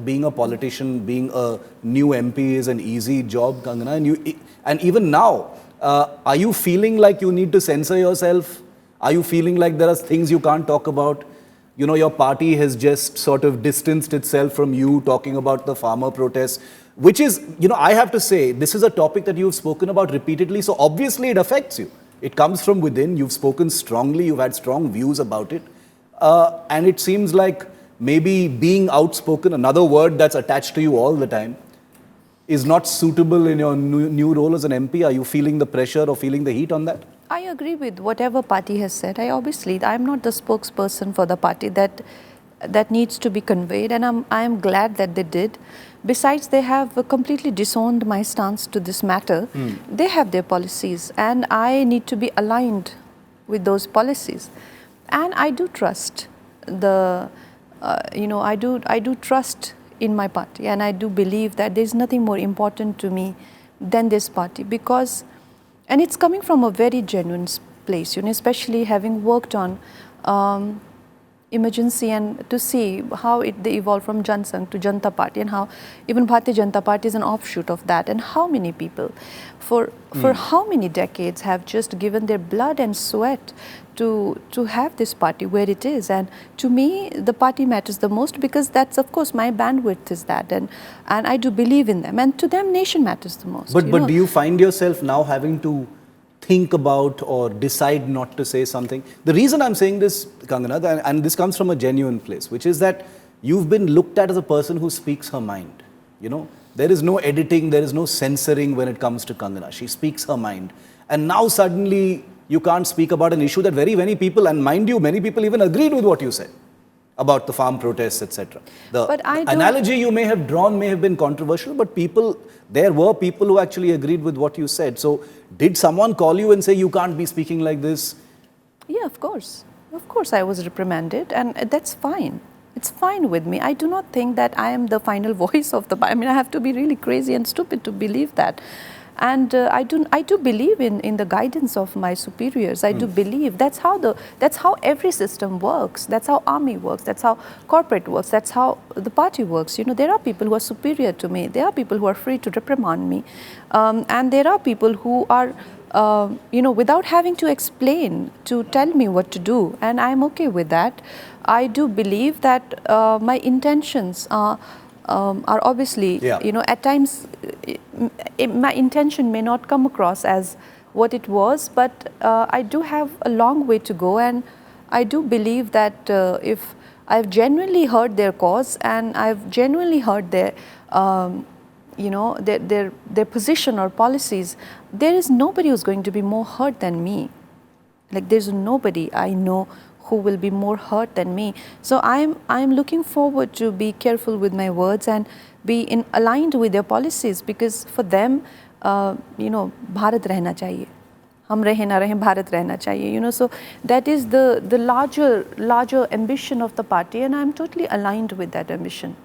being a politician, being a new MP is an easy job, Kangana, and even now, are you feeling like you need to censor yourself? Are you feeling like there are things you can't talk about? You know, your party has just sort of distanced itself from you talking about the farmer protests, which is, you know, I have to say, this is a topic that you've spoken about repeatedly, so obviously it affects you. It comes from within, you've spoken strongly, you've had strong views about it, and it seems like maybe being outspoken, another word that's attached to you all the time, is not suitable in your new role as an MP. Are you feeling the pressure or feeling the heat on that? I agree with whatever party has said. I'm not the spokesperson for the party that needs to be conveyed, and I am glad that they did. Besides, they have completely disowned my stance to this matter. They have their policies, and I need to be aligned with those policies. And I do trust I do trust in my party, and I do believe that there's nothing more important to me than this party, because, and it's coming from a very genuine place, you know, especially having worked on emergency and to see how they evolved from Jan Sangh to Janata Party, and how even Bharatiya Janata Party is an offshoot of that, and how many people for how many decades have just given their blood and sweat to have this party where it is. And to me, the party matters the most, because that's, of course, my bandwidth is that, and I do believe in them, and to them nation matters the most. But do you find yourself now having to think about or decide not to say something? The reason I'm saying this, Kangana, and this comes from a genuine place, which is that you've been looked at as a person who speaks her mind. You know, there is no editing, there is no censoring when it comes to Kangana. She speaks her mind. And now suddenly you can't speak about an issue that very many people, and mind you, many people even agreed with what you said about the farm protests, etc. The analogy you may have drawn may have been controversial, but there were people who actually agreed with what you said. So did someone call you and say you can't be speaking like this? Yeah, of course. Of course I was reprimanded, and that's fine. It's fine with me. I do not think that I am the final voice of the party. I mean, I have to be really crazy and stupid to believe that. And I do believe in the guidance of my superiors. I do believe that's how every system works. That's how army works. That's how corporate works. That's how the party works. You know, there are people who are superior to me. There are people who are free to reprimand me, and there are people who are, without having to explain, to tell me what to do, and I'm okay with that. I do believe that my intentions are obviously, at times my intention may not come across as what it was, but I do have a long way to go, and I do believe that if I've genuinely heard their cause, and I've genuinely heard their their position or policies, there is nobody who's going to be more hurt than me. Like, there's nobody I know who will be more hurt than me. So I'm looking forward to be careful with my words and be aligned with their policies, because for them, Bharat rehna chahiye. Hum rahe na rahe, Bharat rehna chahiye. So that is the larger ambition of the party, and I'm totally aligned with that ambition.